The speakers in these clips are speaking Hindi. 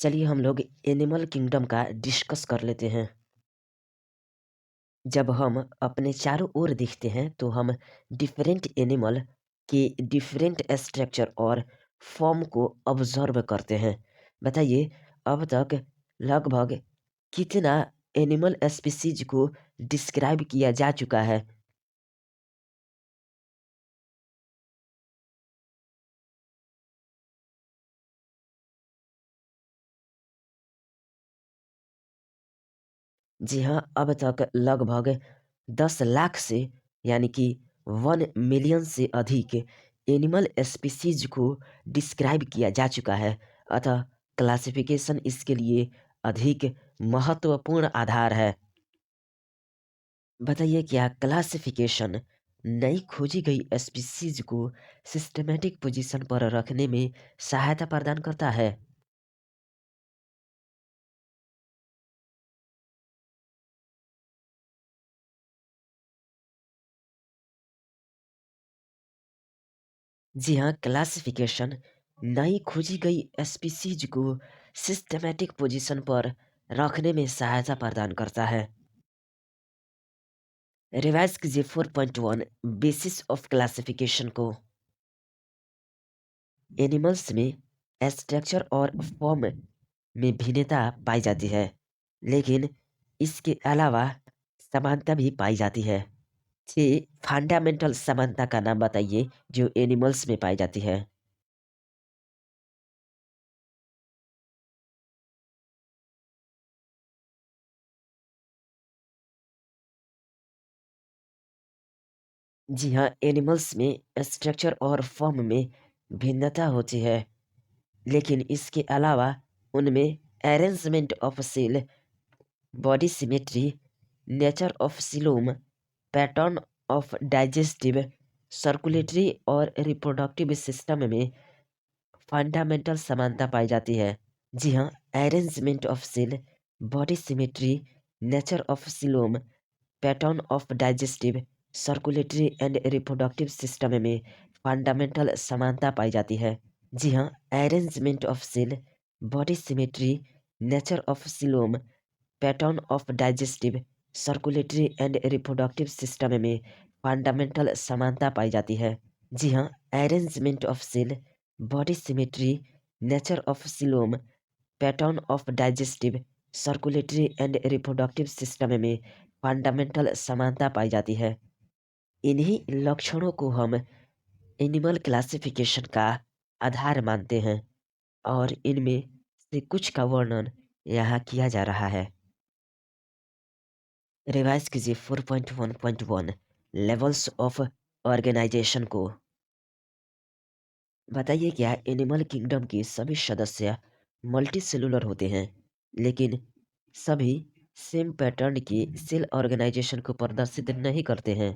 चलिए हम लोग एनिमल किंगडम का डिस्कस कर लेते हैं। जब हम अपने चारों ओर देखते हैं तो हम डिफरेंट एनिमल के डिफरेंट स्ट्रक्चर और फॉर्म को ऑब्जर्व करते हैं। बताइए, अब तक लगभग कितना एनिमल स्पीसीज को डिस्क्राइब किया जा चुका है? जी हाँ, अब तक लगभग 10 लाख से यानी कि 1 मिलियन से अधिक एनिमल स्पीसीज को डिस्क्राइब किया जा चुका है। अतः क्लासिफिकेशन इसके लिए अधिक महत्वपूर्ण आधार है। बताइए, क्या क्लासिफिकेशन नई खोजी गई स्पीसीज को सिस्टमैटिक पोजीशन पर रखने में सहायता प्रदान करता है? जी हाँ, क्लासिफिकेशन नई खोजी गई स्पीसीज को सिस्टमैटिक पोजीशन पर रखने में सहायता प्रदान करता है। रिवाइज कीजिए 4.1 बेसिस ऑफ क्लासिफिकेशन को। एनिमल्स में स्ट्रक्चर और फॉर्म में भिन्नता पाई जाती है, लेकिन इसके अलावा समानता भी पाई जाती है। 6 फंडामेंटल समानता का नाम बताइए जो एनिमल्स में पाई जाती है। जी हाँ, एनिमल्स में स्ट्रक्चर और फॉर्म में भिन्नता होती है, लेकिन इसके अलावा उनमें arrangement of cell, body symmetry, nature of coelom, pattern of digestive, circulatory और रिप्रोडक्टिव सिस्टम में फंडामेंटल समानता पाई जाती है। जी हाँ, arrangement of cell, body symmetry, nature of coelom, pattern of digestive, circulatory and reproductive system में फंडामेंटल समानता पाई जाती है। जी हाँ, arrangement of cell, body symmetry, nature of coelom, pattern of digestive, circulatory and reproductive system में फंडामेंटल समानता पाई जाती है। जी हाँ, arrangement of cell, body symmetry, nature of coelom, pattern of digestive, circulatory and reproductive system में फंडामेंटल समानता पाई जाती है। इन्हीं लक्षणों को हम एनिमल क्लासिफिकेशन का आधार मानते हैं और इनमें से कुछ का वर्णन यहाँ किया जा रहा है। रिवाइज कीजिए 4.1.1 लेवल्स ऑफ ऑर्गेनाइजेशन को। बताइए, क्या एनिमल किंगडम के सभी सदस्य मल्टी सेलुलर होते हैं, लेकिन सभी सेम पैटर्न की सेल ऑर्गेनाइजेशन को प्रदर्शित नहीं करते हैं?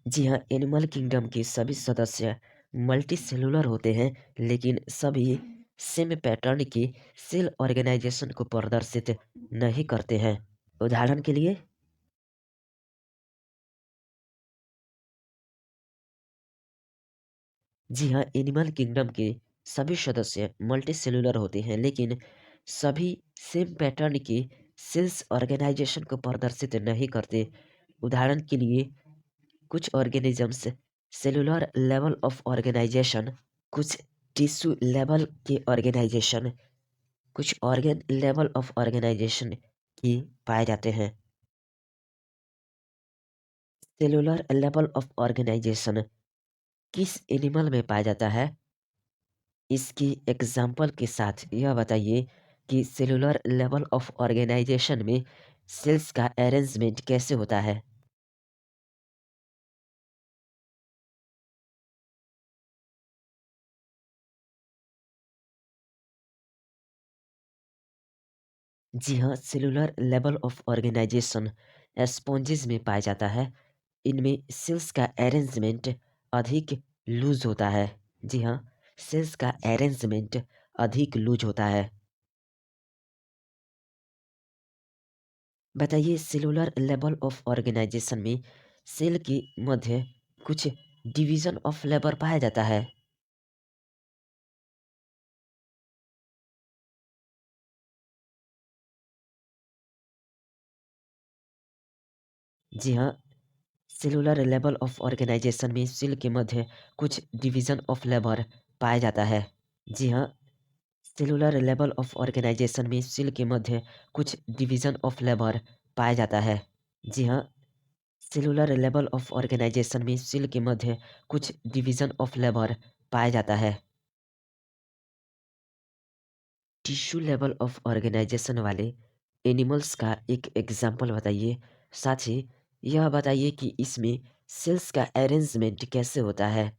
जी हाँ, एनिमल किंगडम के सभी सदस्य मल्टी सेलुलर होते हैं, लेकिन सभी सेम पैटर्न की सेल ऑर्गेनाइजेशन को प्रदर्शित नहीं करते हैं। उदाहरण के लिए, जी हाँ, एनिमल किंगडम के सभी सदस्य मल्टी सेलुलर होते हैं, लेकिन सभी सेम पैटर्न की सेल्स ऑर्गेनाइजेशन को प्रदर्शित नहीं करते। उदाहरण के लिए, कुछ organisms cellular level of organization, कुछ टिश्यू लेवल के ऑर्गेनाइजेशन, कुछ ऑर्गन लेवल ऑफ ऑर्गेनाइजेशन की पाए जाते हैं। सेलुलर लेवल ऑफ ऑर्गेनाइजेशन किस एनिमल में पाया जाता है? इसकी एग्जाम्पल के साथ यह बताइए कि सेलुलर लेवल ऑफ ऑर्गेनाइजेशन में सेल्स का अरेंजमेंट कैसे होता है? जी हाँ, cellular level of organization sponges में पाया जाता है। इनमें सेल्स का अरेंजमेंट अधिक लूज होता है। जी हाँ, सेल्स का अरेंजमेंट अधिक लूज होता है। बताइए सेलुलर लेवल ऑफ ऑर्गेनाइजेशन में सेल के मध्य कुछ डिवीजन ऑफ लेबर पाया जाता है। जी हाँ, सेलुलर लेवल ऑफ ऑर्गेनाइजेशन में सेल के मध्य कुछ डिवीजन ऑफ लेबर पाया जाता है। जी हाँ, सेलुलर लेवल ऑफ ऑर्गेनाइजेशन में सेल के मध्य कुछ डिवीजन ऑफ लेबर पाया जाता है। जी हाँ, सेलुलर लेवल ऑफ ऑर्गेनाइजेशन में सेल के मध्य कुछ डिवीजन ऑफ लेबर पाया जाता है। टिश्यू लेवल ऑफ ऑर्गेनाइजेशन वाले एनिमल्स का एक एग्जाम्पल बताइए। साथ ही यह बताइए कि इसमें सेल्स का अरेंजमेंट कैसे होता है,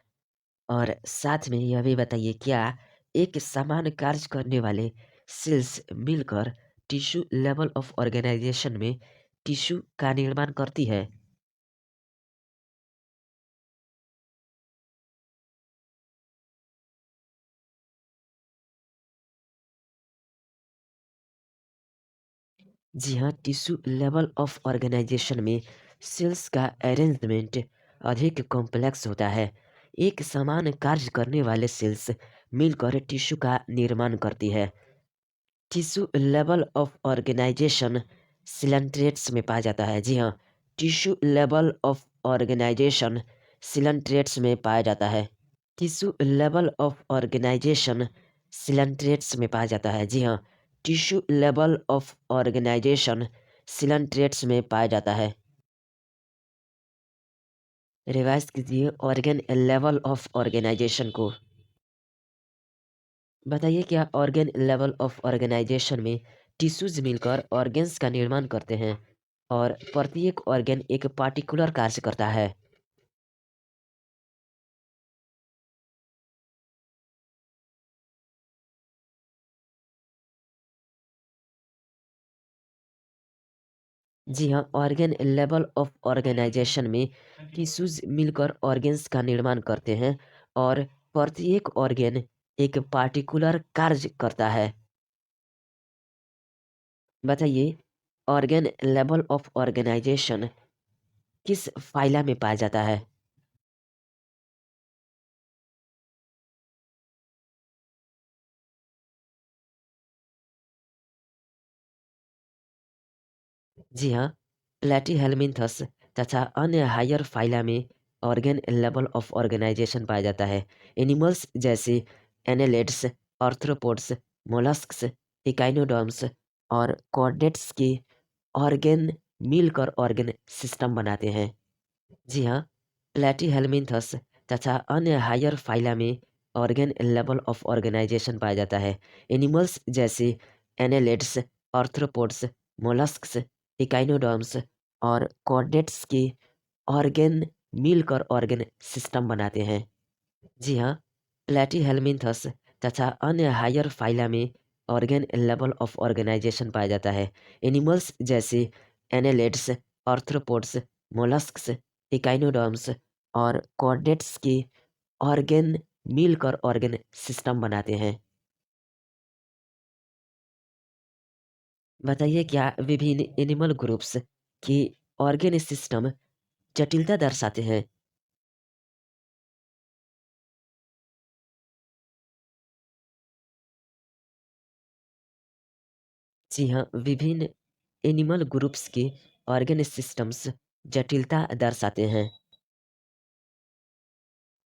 और साथ में यह भी बताइए क्या एक समान कार्य करने वाले सेल्स मिलकर टिश्यू लेवल ऑफ ऑर्गेनाइजेशन में टिश्यू का निर्माण करती है। जी हाँ, टिश्यू लेवल ऑफ ऑर्गेनाइजेशन में सेल्स का अरेंजमेंट अधिक कॉम्प्लेक्स होता है। एक समान कार्य करने वाले सेल्स मिलकर टिश्यू का निर्माण करती है। Tissue level of organization coelenterates में पाया जाता है। जी हाँ, tissue level of organization coelenterates में पाया जाता है। Tissue level of organization coelenterates में पाया जाता है। जी हाँ, tissue level of organization coelenterates में पाया जाता है। रिवाइज कीजिए ऑर्गेन लेवल ऑफ ऑर्गेनाइजेशन को। बताइए क्या ऑर्गेन लेवल ऑफ ऑर्गेनाइजेशन में टिश्यूज मिलकर ऑर्गेन्स का निर्माण करते हैं, और प्रत्येक ऑर्गेन एक पार्टिकुलर कार्य करता है। जी हाँ, ऑर्गेन लेवल ऑफ ऑर्गेनाइजेशन में टिश्यूज मिलकर ऑर्गेन्स का निर्माण करते हैं, और प्रत्येक ऑर्गेन एक पार्टिकुलर कार्य करता है। बताइए ऑर्गेन लेवल ऑफ ऑर्गेनाइजेशन किस फाइला में पाया जाता है। जी हाँ, प्लेटीहेल्मिन्थस तथा अन्य हायर फाइला में ऑर्गेन लेवल ऑफ ऑर्गेनाइजेशन पाया जाता है। एनिमल्स जैसे एनेलिड्स, आर्थ्रोपोड्स, मोलस्क्स, इकाइनोडर्म्स और कॉर्डेट्स के ऑर्गेन मिलकर ऑर्गेन सिस्टम बनाते हैं। जी हाँ, प्लेटीहेल्मिन्थस तथा अन्य हायर फाइला में ऑर्गेन लेवल ऑफ ऑर्गेनाइजेशन पाया जाता है। एनिमल्स जैसे एनेलिड्स, आर्थ्रोपोड्स, मोलस्क्स, इकाइनोडर्म्स और कॉर्डेट्स के ऑर्गेन मिलकर ऑर्गेन सिस्टम बनाते हैं। जी हाँ, प्लेटीहेल्मिन्थस तथा अन्य हायर फाइला में ऑर्गेन लेवल ऑफ ऑर्गेनाइजेशन पाया जाता है। एनिमल्स जैसे एनेलिड्स, आर्थ्रोपोड्स, मोलस्क्स, इकाइनोडर्म्स और कॉर्डेट्स के ऑर्गेन मिलकर ऑर्गेन सिस्टम बनाते हैं। बताइए क्या विभिन्न एनिमल ग्रुप्स की ऑर्गेन सिस्टम जटिलता दर्शाते हैं। जी हाँ, विभिन्न एनिमल ग्रुप्स के ऑर्गेन सिस्टम्स जटिलता दर्शाते हैं।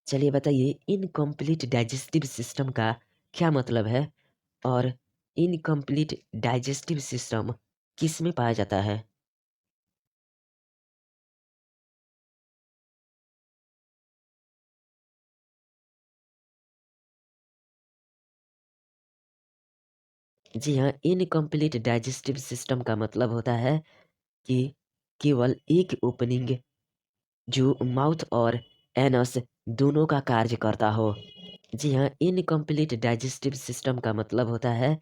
चलिए बताइए इनकम्प्लीट डाइजेस्टिव सिस्टम का क्या मतलब है, और इनकम्प्लीट डाइजेस्टिव सिस्टम किस में पाया जाता है। जी हाँ, इनकम्प्लीट डाइजेस्टिव सिस्टम का मतलब होता है कि केवल एक ओपनिंग जो माउथ और एनस दोनों का कार्य करता हो। जी हाँ, इनकम्प्लीट डाइजेस्टिव सिस्टम का मतलब होता है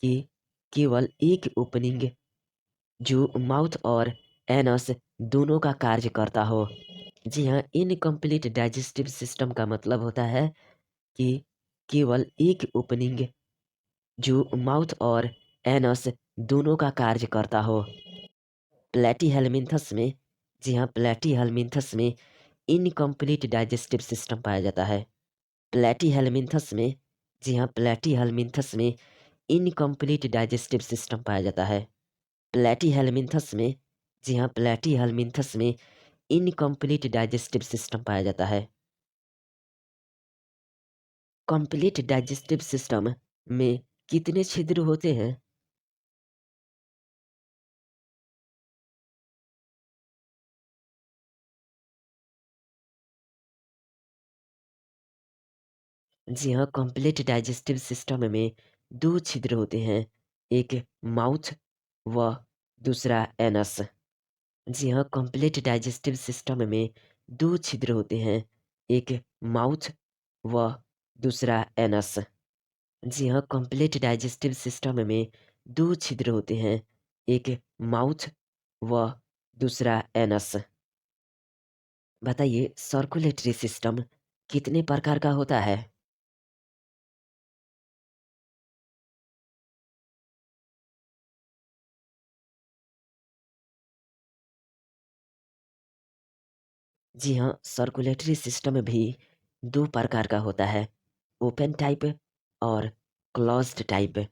कि केवल एक ओपनिंग जो माउथ और एनस दोनों का कार्य करता हो। जी हाँ, इनकम्प्लीट डाइजेस्टिव सिस्टम का मतलब होता है कि केवल एक ओपनिंग जो माउथ और एनस दोनों का कार्य करता हो। प्लेटीहेल्मिन्थस में जी हाँ, प्लेटीहेल्मिन्थस में इनकम्प्लीट डाइजेस्टिव सिस्टम पाया जाता है। प्लेटीहेल्मिन्थस में जी हाँ, प्लेटीहेल्मिन्थस में इनकम्प्लीट डाइजेस्टिव सिस्टम पाया जाता है। प्लेटीहेल्मिन्थस में जी हाँ, प्लेटीहेल्मिन्थस में इनकम्प्लीट डाइजेस्टिव सिस्टम पाया जाता है। कंप्लीट डाइजेस्टिव सिस्टम में कितने छिद्र होते हैं? जी हाँ, कंप्लीट डाइजेस्टिव सिस्टम में 2 छिद्र होते हैं, एक माउथ व दूसरा एनस। जी हाँ, कंप्लीट डाइजेस्टिव सिस्टम में 2 छिद्र होते हैं, एक माउथ व दूसरा एनस। जी हाँ, कंप्लीट डाइजेस्टिव सिस्टम में 2 छिद्र होते हैं, एक माउथ व दूसरा एनस। बताइए सर्कुलेटरी सिस्टम कितने प्रकार का होता है? जी हाँ, सर्कुलेटरी सिस्टम भी 2 प्रकार का होता है, ओपन टाइप और closed type.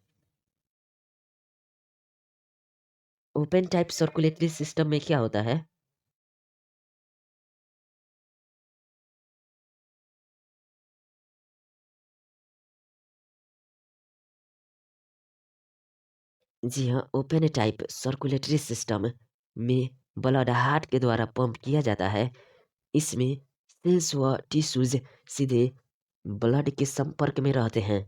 Open type circulatory system में क्या होता है? जी हाँ, ओपन टाइप सर्कुलेटरी सिस्टम में ब्लड हार्ट के द्वारा पंप किया जाता है। इसमें सेल्स व टिश्यूज सीधे ब्लड के संपर्क में रहते हैं।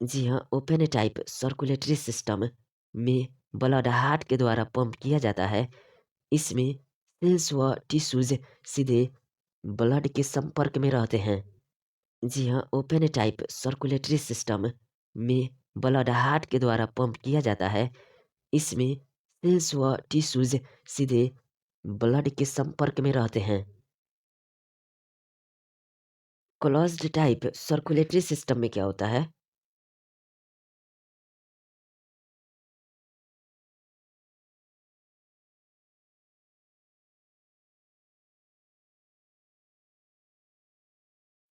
जी हाँ, ओपन टाइप सर्कुलेटरी सिस्टम में ब्लड हार्ट के द्वारा पंप किया जाता है। इसमें सेल्स व टिश्यूज सीधे ब्लड के संपर्क में रहते हैं। जी हाँ, ओपन टाइप सर्कुलेटरी सिस्टम में ब्लड हार्ट के द्वारा पंप किया जाता है। इसमें सेल्स व टिश्यूज सीधे ब्लड के संपर्क में रहते हैं। क्लोज्ड टाइप सर्कुलेटरी सिस्टम में क्या होता है?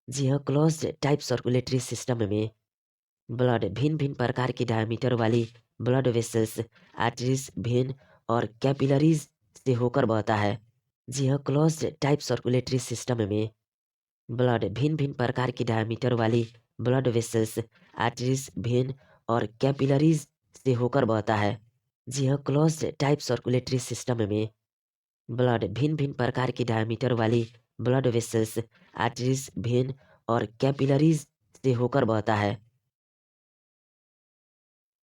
जी हाँ, क्लोज्ड टाइप सर्कुलेटरी सिस्टम में ब्लड भिन्न-भिन्न प्रकार की डायमीटर वाली ब्लड वेसल्स, आर्टरीज, वेन और कैपिलरीज से होकर बहता है। जी हाँ, क्लोज्ड टाइप सर्कुलेटरी सिस्टम में ब्लड भिन्न-भिन्न प्रकार की डायमीटर वाली ब्लड वेसल्स, आर्टरीज, वेन और कैपिलरीज से होकर बहता है। जी हाँ, क्लोज्ड टाइप सर्कुलेटरी सिस्टम में ब्लड भिन्न-भिन्न प्रकार की डायमीटर वाली ब्लड वेसल्स, आर्टरीज, वेन और कैपिलरीज से होकर बहता है।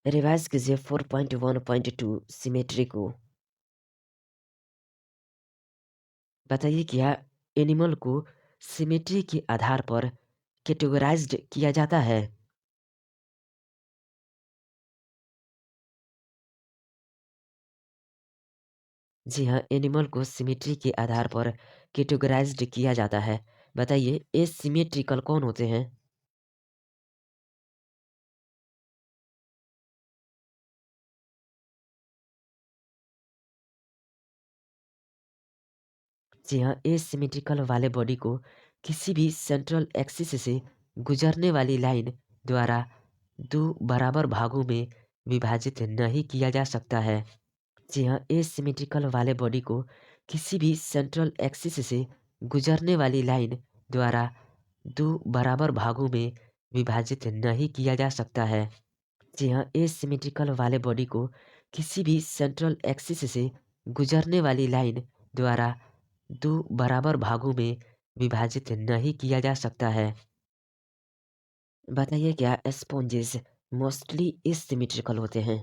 रिवाइज कीजिए 4.1.2 सिमेट्री को। बताइए क्या एनिमल को सिमेट्री के आधार पर कैटेगराइज्ड किया जाता है? जी हाँ, एनिमल को सिमेट्री के आधार पर कैटेगराइज्ड किया जाता है। बताइए एसिमेट्रिकल कौन होते हैं? जी हाँ, एसिमेट्रिकल वाले बॉडी को किसी भी सेंट्रल एक्सिस से गुजरने वाली लाइन द्वारा 2 बराबर भागों में विभाजित नहीं किया जा सकता है। जी हाँ, एसिमेट्रिकल वाले बॉडी को किसी भी सेंट्रल एक्सिस से गुजरने वाली लाइन द्वारा 2 बराबर भागों में विभाजित नहीं किया जा सकता है। जी हाँ, एसिमेट्रिकल वाले बॉडी को किसी भी सेंट्रल एक्सिस से गुजरने वाली लाइन द्वारा 2 बराबर भागों में विभाजित नहीं किया जा सकता है। बताइए क्या स्पॉन्जेस मोस्टली एसिमेट्रिकल होते हैं?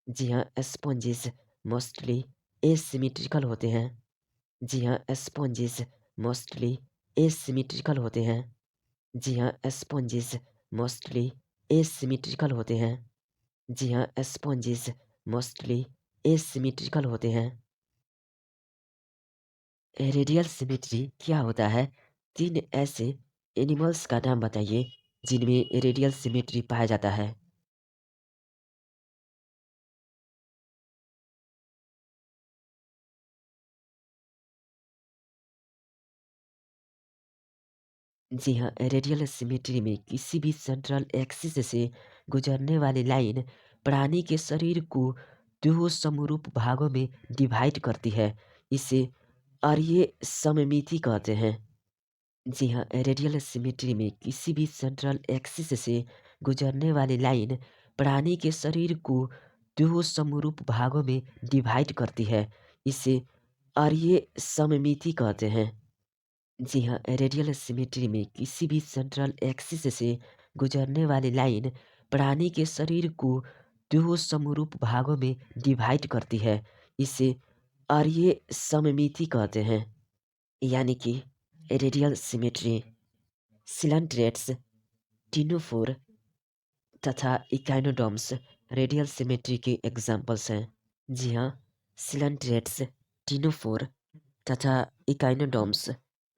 जी हाँ, स्पॉन्जेस मोस्टली एसिमेट्रिकल होते हैं। जी हाँ, स्पॉन्जेस मोस्टली एसिमेट्रिकल होते हैं। जी हाँ, स्पॉन्जेस मोस्टली एसिमेट्रिकल होते हैं। जी हाँ, स्पॉन्जेस मोस्टली एसिमेट्रिकल होते हैं। रेडियल सिमेट्री क्या होता है? 3 ऐसे एनिमल्स का नाम बताइए जिनमें रेडियल सिमेट्री पाया जाता है। जी हाँ, रेडियल सिमेट्री में किसी भी सेंट्रल एक्सिस से गुजरने वाली लाइन प्राणी के शरीर को 2 समरूप भागों में डिवाइड करती है। इसे अरीय सममिति कहते हैं। जी हाँ, रेडियल सिमेट्री में किसी भी सेंट्रल एक्सिस से गुजरने वाली लाइन प्राणी के शरीर को 2 समरूप भागों में डिवाइड करती है। इसे अरीय सममिति कहते हैं। जी हाँ, रेडियल सिमेट्री में किसी भी सेंट्रल एक्सिस से गुजरने वाली लाइन प्राणी के शरीर को 2 समरूप भागों में डिवाइड करती है। इसे अरीय सममिति कहते हैं। यानी कि रेडियल सिमेट्री सिलेंट्रेट्स, टिनोफोर तथा इकाइनोडर्म्स रेडियल सिमेट्री के एग्जाम्पल्स हैं। जी हाँ, सिलेंट्रेट्स, टिनोफोर तथा इकाइनोडर्म्स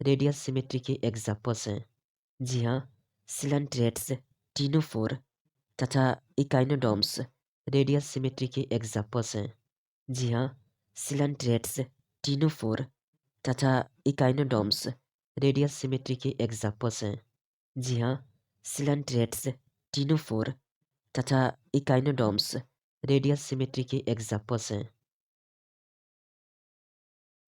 रेडियल सिमेट्री के एग्जाम्पल्स हैं। जी हाँ, सिलेंट्रेट्स, टिनोफोर तथा इकाइनोडर्म्स रेडियल सिमेट्री के एग्जाम्पल्स हैं। जी हाँ, सिलेंट्रेट्स, टिनोफोर तथा इकाइनोडर्म्स रेडियल सिमेट्री के एग्जाम्पल्स हैं। जी हाँ, सिलेंट्रेट्स, टिनोफोर तथा इकाइनोडर्म्स रेडियल सिमेट्री के एग्जाम्पल्स हैं।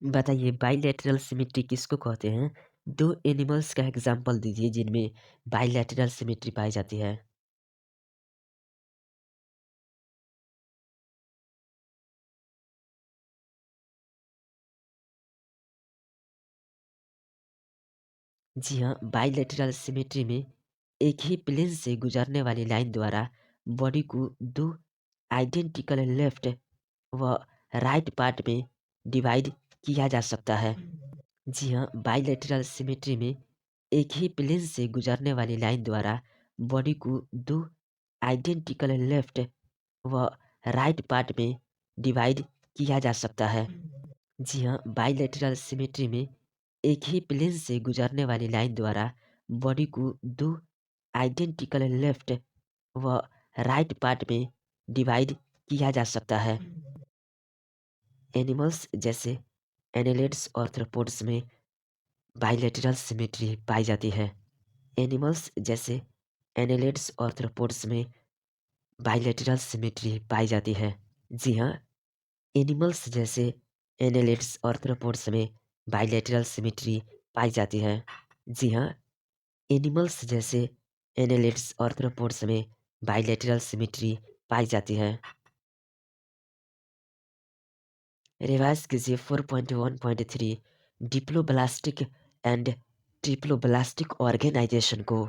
बताइए बाइलैटरल सिमेट्री किसको कहते हैं? 2 एनिमल्स का एग्जाम्पल दीजिए जिनमें बाइलैटरल सिमेट्री पाई जाती है। जी हाँ, बाइलैटरल सिमेट्री में एक ही प्लेन से गुजरने वाली लाइन द्वारा बॉडी को 2 आइडेंटिकल लेफ्ट व राइट पार्ट में डिवाइड किया जा सकता है। जी हाँ, बाइलैटरल सिमेट्री में एक ही प्लेन से गुजरने वाली लाइन द्वारा बॉडी को 2 आइडेंटिकल लेफ्ट व राइट पार्ट में डिवाइड किया जा सकता है। जी हाँ, बाइलैटरल सिमेट्री में एक ही प्लेन से गुजरने वाली लाइन द्वारा बॉडी को 2 आइडेंटिकल लेफ्ट व राइट पार्ट में डिवाइड किया जा सकता है। एनिमल्स जैसे एनालिड्स आर्थ्रोपोड्स में बाइलैटरल सिमेट्री पाई जाती है। एनिमल्स जैसे एनालिड्स आर्थ्रोपोड्स में बाइलैटरल सिमेट्री पाई जाती है। जी हाँ, एनिमल्स जैसे एनालिड्स आर्थ्रोपोड्स में बाइलैटरल सिमेट्री पाई जाती है। जी हाँ, एनिमल्स जैसे एनालिड्स आर्थ्रोपोड्स में बाइलैटरल सिमेट्री पाई जाती है। रिवाइज कीजिए 4.1.3 डिप्लोब्लास्टिक एंड ट्रिप्लोब्लास्टिक ऑर्गेनाइजेशन को।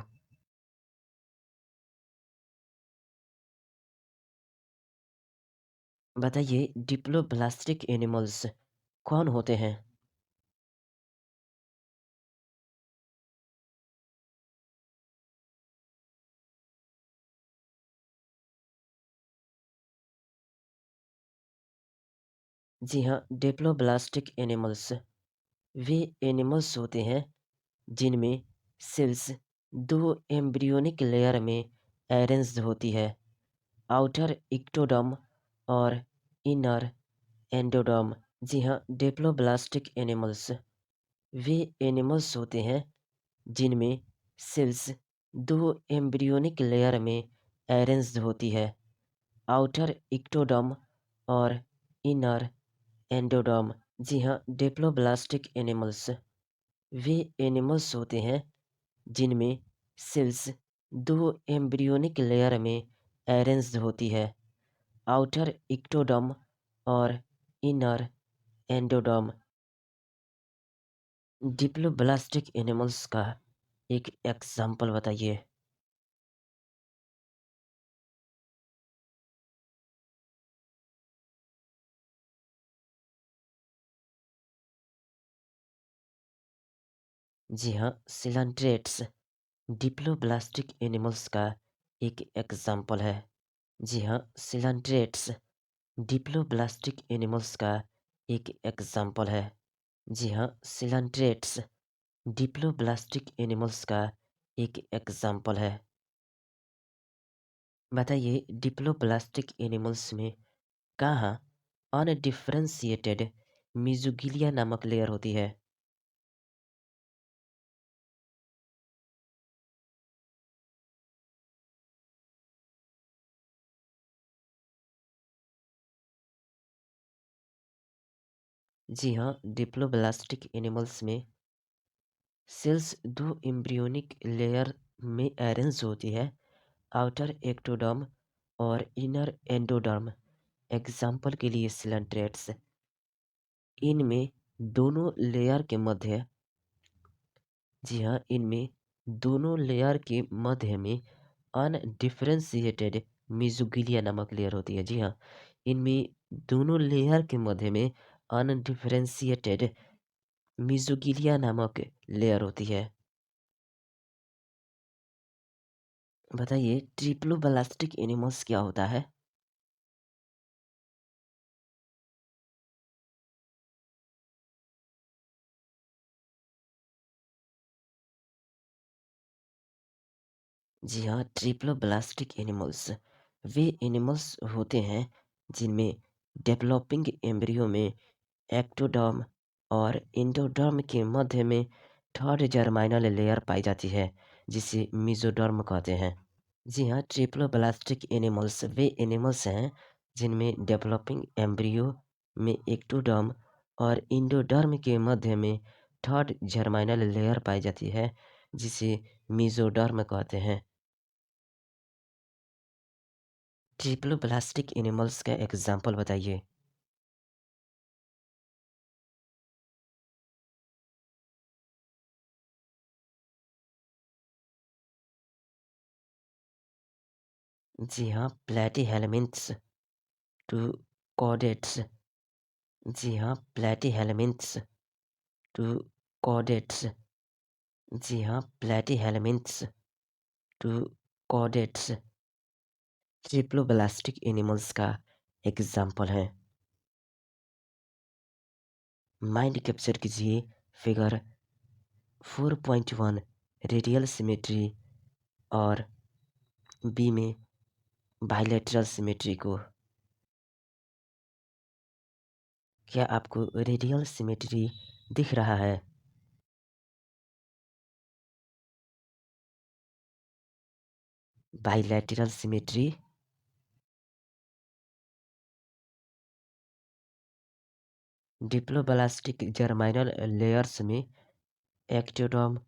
बताइए डिप्लोब्लास्टिक एनिमल्स कौन होते हैं? जी हाँ, डिप्लोब्लास्टिक एनिमल्स वे एनिमल्स होते हैं जिनमें सेल्स 2 एम्ब्रियोनिक लेयर में अरेंज्ड होती है। आउटर इक्टोडर्म और इनर एंडोडर्म। जी हाँ, डिप्लोब्लास्टिक एनिमल्स वे एनिमल्स होते हैं जिनमें सेल्स 2 एम्ब्रियोनिक लेयर में अरेंज्ड होती है। आउटर इक्टोडर्म और इनर एंडोडर्म। जी हाँ, डिप्लोब्लास्टिक एनिमल्स वे एनिमल्स होते हैं जिनमें सेल्स 2 एम्ब्रियोनिक लेयर में अरेंज्ड होती है। आउटर इक्टोडर्म और इनर एंडोडर्म। डिप्लोब्लास्टिक एनिमल्स का एक एग्जाम्पल बताइए। जी हाँ, सिलेंट्रेट्स डिप्लोब्लास्टिक एनिमल्स का एक एग्जाम्पल है। जी हाँ, सिलेंट्रेट्स डिप्लोब्लास्टिक एनिमल्स का एक एग्जाम्पल है। जी हाँ, सिलेंट्रेट्स डिप्लोब्लास्टिक एनिमल्स का एक एग्जाम्पल है। बताइए डिप्लोब्लास्टिक एनिमल्स में कहाँ अनडिफरेंशिएटेड मीजोगिलिया नामक लेयर होती है? जी हाँ, डिप्लोब्लास्टिक एनिमल्स में सेल्स दो एम्ब्रियोनिक लेयर में अरेंज होती है, आउटर एक्टोडर्म और इनर एंडोडर्म। एग्जाम्पल के लिए सिलेंट्रेट्स, इनमें दोनों लेयर के मध्य जी हाँ, इनमें दोनों लेयर के मध्य में अनडिफरेंशिएटेड मीजोगिलिया नामक लेयर होती है। जी हाँ, इनमें दोनों लेयर के मध्य में अनडिफरेंशिएटेड मीजोगिलिया नामक लेयर होती है। बताइए ट्रिप्लोब्लास्टिक एनिमल्स क्या होता है? जी हाँ, ट्रिप्लोब्लास्टिक एनिमल्स वे एनिमल्स होते हैं जिनमें डेवलपिंग एम्ब्रियो में एक्टोडर्म और एंडोडर्म के मध्य में थर्ड जर्माइनल लेयर पाई जाती है, जिसे मेसोडर्म कहते हैं। जी हाँ, ट्रिप्लोब्लास्टिक एनिमल्स वे एनिमल्स हैं जिनमें डेवलपिंग एम्ब्रियो में एक्टोडर्म और एंडोडर्म के मध्य में थर्ड जर्माइनल लेयर पाई जाती है, जिसे मेसोडर्म कहते हैं। ट्रिप्लोब्लास्टिक एनिमल्स का एग्जाम्पल बताइए। जी हाँ, प्लेटीहेल्मिन्थ्स टू कॉर्डेट्स। जी हाँ, प्लेटीहेल्मिन्थ्स टू कॉर्डेट्स। जी हाँ, platyhelminthes to chordates triploblastic animals का एग्जाम्पल है। माइंड कैप्चर कीजिए फिगर 4.1 रेडियल सिमेट्री और बी में बाइलेटरल सिमेट्री को। क्या आपको रेडियल सिमेट्री दिख रहा है? Bilateral symmetry diploblastic germinal layers में एक्टोडर्म,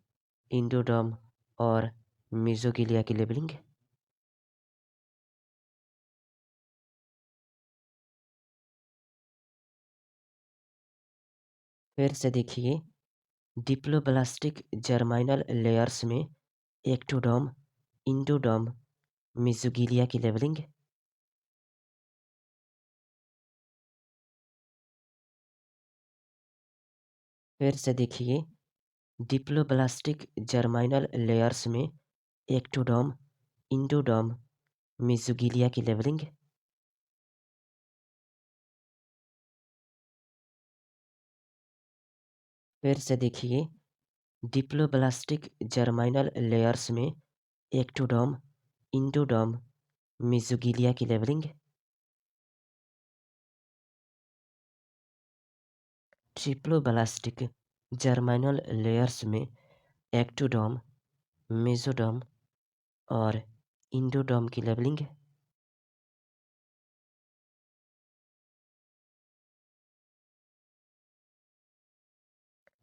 इंडोडर्म और मेसोगिलिया की लेबलिंग। फिर से देखिए डिप्लोब्लास्टिक जर्माइनल लेयर्स में एक्टोडर्म, इंडोडर्म, मेसोगिलिया की लेबलिंग। फिर से देखिए डिप्लोब्लास्टिक जर्माइनल लेयर्स में एक्टोडर्म, इंडोडर्म, मेसोगिलिया की लेबलिंग। फिर से देखिए डिप्लोब्लास्टिक जर्माइनल लेयर्स में एक्टोडर्म, इंडोडर्म, मेसोगिलिया की लेबलिंग। ट्रिप्लोब्लास्टिक जर्माइनल लेयर्स में एक्टोडर्म, मेसोडर्म और इंडोडर्म की लेबलिंग।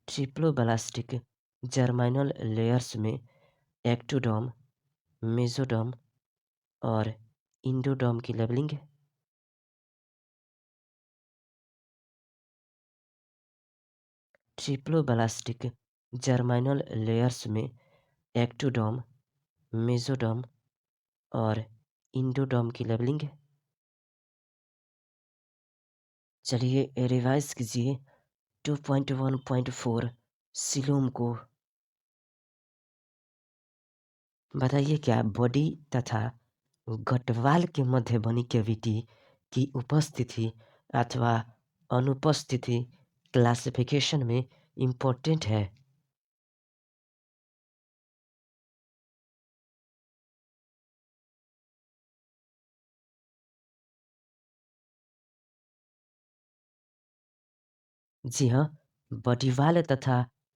ट्रिप्लोब्लास्टिक जर्माइनल लेयर्स में एक्टोडर्म, मेसोडर्म और इंडोडर्म की लेबलिंग। ट्रिप्लोब्लास्टिक जर्माइनल लेयर्स में एक्टोडर्म, मेसोडर्म और इंडोडर्म की लेबलिंग। चलिए रिवाइज कीजिए 2.1.4 सिलोम को। बताइए क्या बॉडी तथा गटवाल के मध्य बनी कैविटी की उपस्थिति अथवा अनुपस्थिति क्लासिफिकेशन में इम्पोर्टेंट है। जी हाँ, बॉडीवाल तथा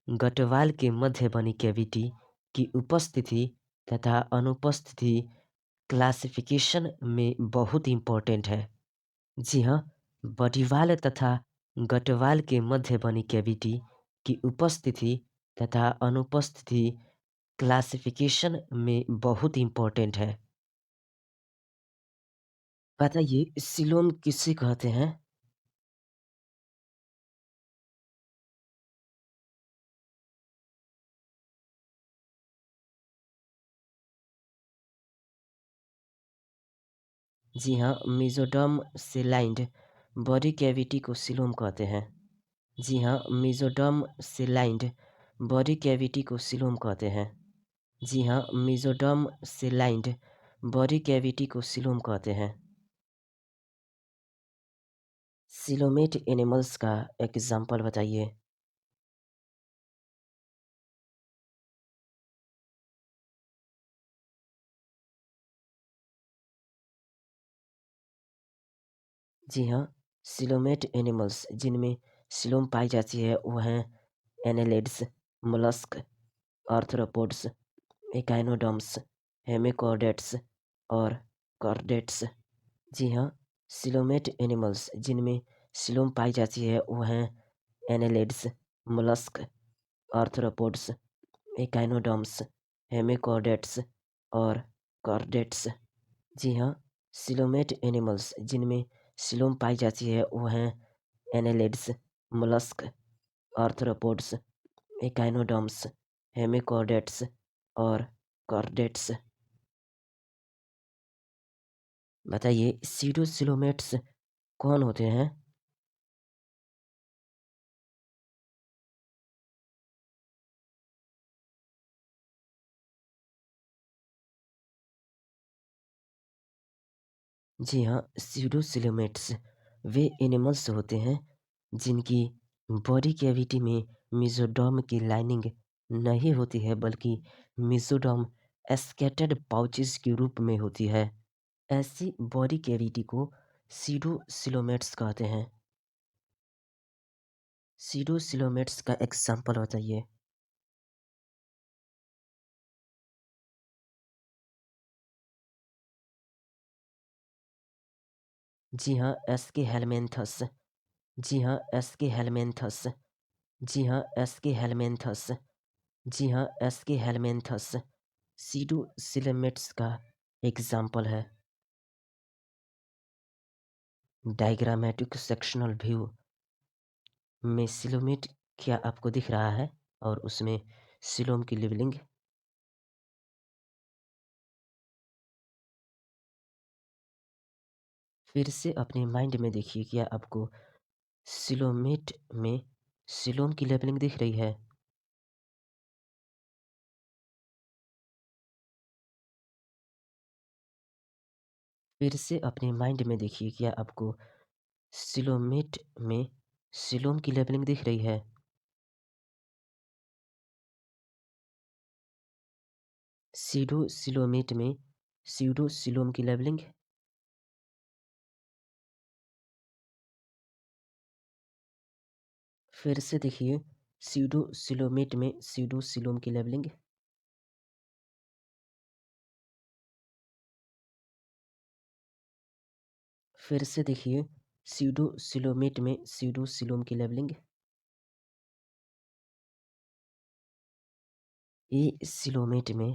गटवाल के मध्य बनी कैविटी की उपस्थिति तथा अनुपस्थिति क्लासिफिकेशन में बहुत इम्पोर्टेंट है। जी हाँ, बॉडीवाल तथा गटवाल के मध्य बनी कैविटी की उपस्थिति तथा अनुपस्थिति क्लासिफिकेशन में बहुत इम्पोर्टेंट है। बताइए सिलोम किसे कहते हैं? जी हाँ, मेसोडर्म सेलाइन्ड बॉडी कैविटी को सिलोम कहते हैं। जी हाँ, मेसोडर्म सेलाइन्ड बॉडी कैविटी को सिलोम कहते हैं। जी हाँ, मेसोडर्म सेलाइन्ड बॉडी कैविटी को सिलोम कहते हैं। सिलोमेट एनिमल्स का एग्जाम्पल बताइए। जी हाँ, सिलोमेट एनिमल्स जिनमें सिलोम पाई जाती है वो हैं annelids, mollusc, arthropods, echinoderms, hemichordates और कॉर्डेट्स। जी हाँ, सिलोमेट एनिमल्स जिनमें सिलोम पाई जाती है वो हैं annelids, mollusc, arthropods, echinoderms, hemichordates और कॉर्डेट्स। जी हाँ, सिलोमेट एनिमल्स जिनमें सिलोम पाई जाती है वो हैं annelids, mollusc, arthropods, echinoderms, hemichordates और कॉर्डेट्स। बताइए सीडोसिलोमेट्स कौन होते हैं? जी हाँ, सीडोसिलोमेट्स वे एनिमल्स होते हैं जिनकी बॉडी कैविटी में मेसोडर्म की लाइनिंग नहीं होती है बल्कि मेसोडर्म स्कैटर्ड पाउचेस के रूप में होती है। ऐसी बॉडी कैविटी को सीडोसिलोमेट्स कहते हैं। सीडोसिलोमेट्स का एग्जाम्पल बताइए। जी हाँ, एस्के हेलमेंथस। जी हाँ, एस्के हेलमेंथस। जी हाँ, एस्के हेलमेंथस। जी हाँ, एस्के हेलमेंथस सीडोसिलोमेट्स का एग्जाम्पल है। डायग्रामेटिक सेक्शनल व्यू में सिलोमेट क्या आपको दिख रहा है और उसमें सिलोम की लेबलिंग। फिर से अपने माइंड में देखिए क्या आपको सिलोमेट में सिलोम की लेबलिंग दिख रही है। फिर से अपने माइंड में देखिए क्या आपको सिलोमेट में सिलोम की लेबलिंग दिख रही है। सीडोसिलोमेट में सीडोसिलोम की लेबलिंग। फिर से देखिए सीडोसिलोमेट में सीडोसिलोम की लेबलिंग। फिर से देखिए सीडोसिलोमेट में सीडोसिलोम की लेबलिंग। ये सिलोमेट में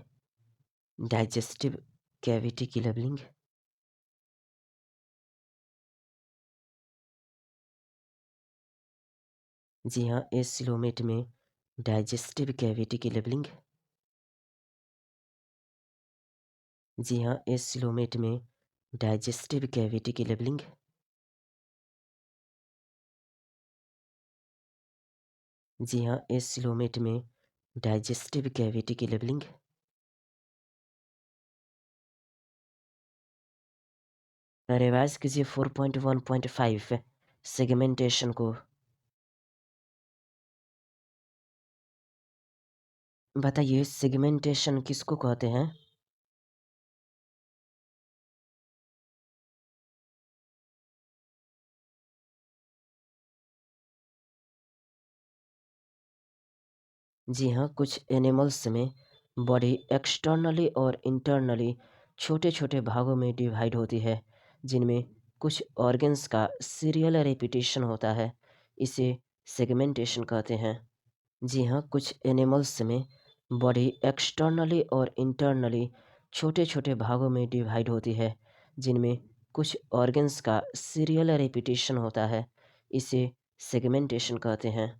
डाइजेस्टिव कैविटी की लेबलिंग। जी हाँ, ये सिलोमेट में डाइजेस्टिव कैविटी की लेबलिंग। जी हाँ, ये सिलोमेट में डाइजेस्टिव कैविटी की लेबलिंग। जी हाँ, ये सिलोमेट में डाइजेस्टिव कैविटी की लेबलिंग। रिवाइज कीजिए 4.1.5 सेगमेंटेशन को। बताइए सेगमेंटेशन किसको कहते हैं? जी हाँ, कुछ एनिमल्स में बॉडी एक्सटर्नली और इंटरनली छोटे-छोटे भागों में डिवाइड होती है, जिनमें कुछ ऑर्गन्स का सीरियल रेपिटेशन होता है। इसे सेगमेंटेशन कहते हैं। जी हाँ, कुछ एनिमल्स में बॉडी एक्सटर्नली और इंटरनली छोटे-छोटे भागों में डिवाइड होती है, जिनमें कुछ ऑर्गन्स का सीरियल रेपिटेशन होता है। इसे सेगमेंटेशन कहते हैं।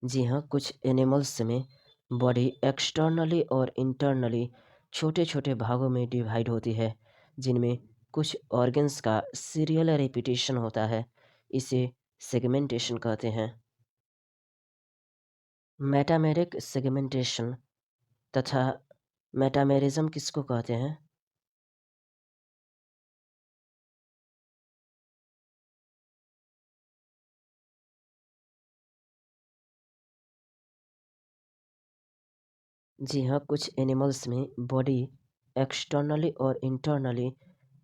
जी हाँ, कुछ एनिमल्स में बॉडी एक्सटर्नली और इंटरनली छोटे-छोटे भागों में डिवाइड होती है, जिनमें कुछ ऑर्गन्स का सीरियल रेपिटेशन होता है। इसे सेगमेंटेशन कहते हैं। मेटामेरिक सेगमेंटेशन तथा मेटामेरिज्म किसको कहते हैं? जी हाँ, कुछ एनिमल्स में बॉडी एक्सटर्नली और इंटरनली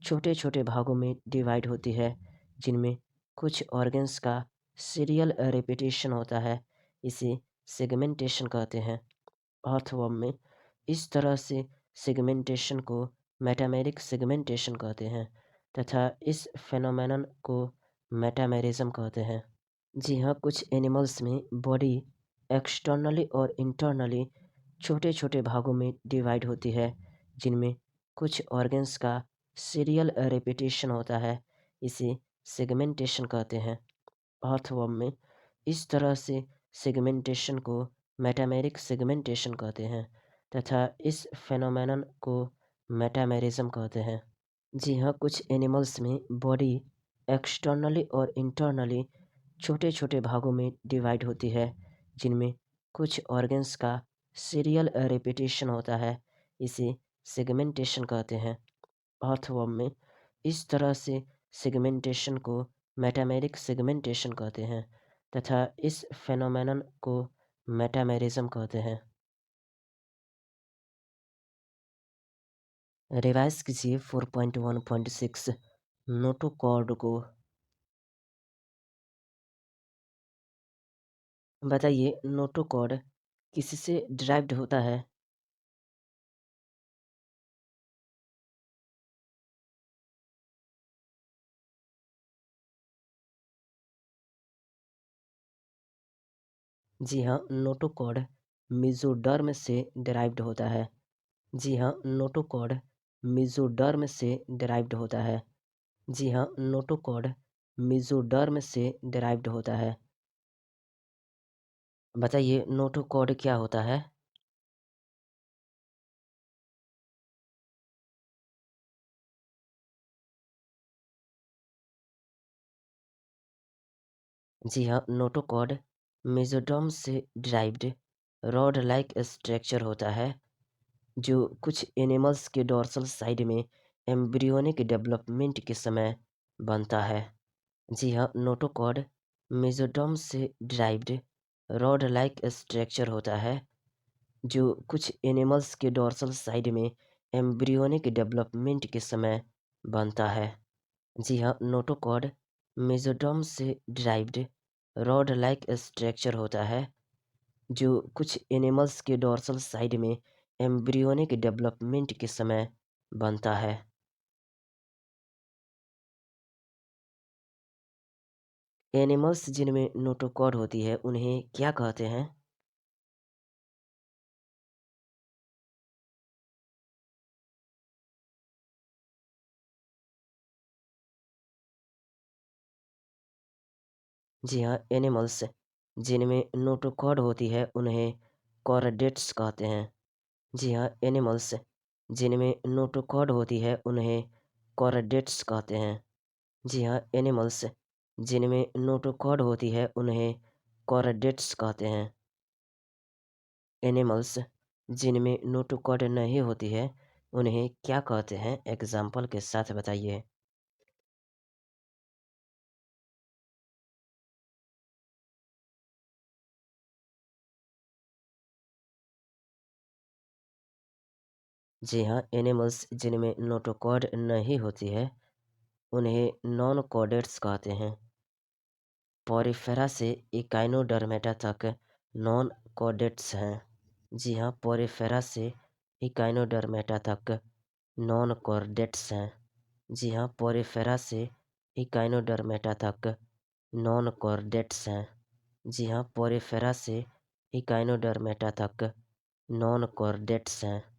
छोटे-छोटे भागों में डिवाइड होती है, जिनमें कुछ ऑर्गन्स का सीरियल रेपिटेशन होता है। इसे सेगमेंटेशन कहते हैं। अर्थवर्म में इस तरह से सेगमेंटेशन को मेटामेरिक सेगमेंटेशन कहते हैं तथा इस फेनोमेनन को मेटामेरिज्म कहते हैं। जी हाँ, कुछ एनिमल्स में बॉडी एक्सटर्नली और इंटरनली छोटे-छोटे भागों में डिवाइड होती है, जिनमें कुछ ऑर्गन्स का सीरियल रेपिटेशन होता है। इसे सेगमेंटेशन कहते हैं। अर्थवर्म में इस तरह से सेगमेंटेशन को मेटामेरिक सेगमेंटेशन कहते हैं तथा इस फेनोमेनन को मेटामेरिज्म कहते हैं। जी हाँ, कुछ एनिमल्स में बॉडी एक्सटर्नली और इंटरनली छोटे-छोटे भागों में डिवाइड होती है, जिनमें कुछ ऑर्गन्स का सीरियल रेपिटेशन होता है। इसे सेगमेंटेशन कहते हैं। अर्थवर्म में इस तरह से सेगमेंटेशन को मेटामेरिक सेगमेंटेशन कहते हैं तथा इस फेनोमेनन को मेटामेरिज्म कहते हैं। रिवाइज कीजिए 4.1.6 नोटोकॉर्ड को। बताइए नोटोकॉर्ड किससे डिराइव्ड होता है? जी हाँ, नोटोकॉर्ड मेसोडर्म से डिराइव्ड होता है। जी हाँ, नोटोकॉर्ड मेसोडर्म से डिराइव्ड होता है। जी हाँ, नोटोकॉर्ड मेसोडर्म से डिराइव्ड होता है। बताइए नोटोकॉर्ड क्या होता है? जी हाँ, नोटोकॉर्ड मेसोडर्म से डिराइव्ड रॉड लाइक स्ट्रक्चर होता है, जो कुछ एनिमल्स के डोर्सल साइड में एम्ब्रियोनिक डेवलपमेंट के समय बनता है। जी हाँ, नोटोकॉर्ड मेसोडर्म से डिराइव्ड रॉड लाइक स्ट्रक्चर होता है, जो कुछ एनिमल्स के डोर्सल साइड में एम्ब्रियोनिक डेवलपमेंट के समय बनता है। जी हाँ, नोटोकॉर्ड मेसोडर्म से डिराइव्ड रॉड लाइक स्ट्रक्चर होता है, जो कुछ एनिमल्स के डोर्सल साइड में एम्ब्रियोनिक डेवलपमेंट के समय बनता है। एनिमल्स जिनमें नोटोकॉर्ड होती है उन्हें क्या कहते हैं? जी हाँ, एनिमल्स जिनमें नोटोकॉर्ड होती है उन्हें कॉर्डेट्स कहते हैं। जी हाँ, एनिमल्स जिनमें नोटोकॉर्ड होती है उन्हें कॉर्डेट्स कहते हैं। जी हाँ, एनिमल्स जिनमें नोटोकॉर्ड होती है उन्हें कॉर्डेट्स कहते हैं। एनिमल्स जिनमें नोटोकॉर्ड नहीं होती है उन्हें क्या कहते हैं? एग्ज़ाम्पल के साथ बताइए। जी हाँ, एनिमल्स जिनमें नोटोकॉड नहीं होती है, उन्हें नॉन कॉडेट्स कहते हैं। पोरिफेरा से इकाइनोडर्मेटा तक नॉन कॉडेट्स हैं। जी हाँ, पोरिफेरा से इकाइनोडर्मेटा तक नॉन कॉर्डेट्स हैं। जी हाँ, पोरिफेरा से इकाइनोडर्मेटा तक नॉन कॉर्डेट्स हैं। जी हाँ, पोरिफेरा से इकाइनोडर्मेटा तक नॉन कॉर्डेट्स हैं।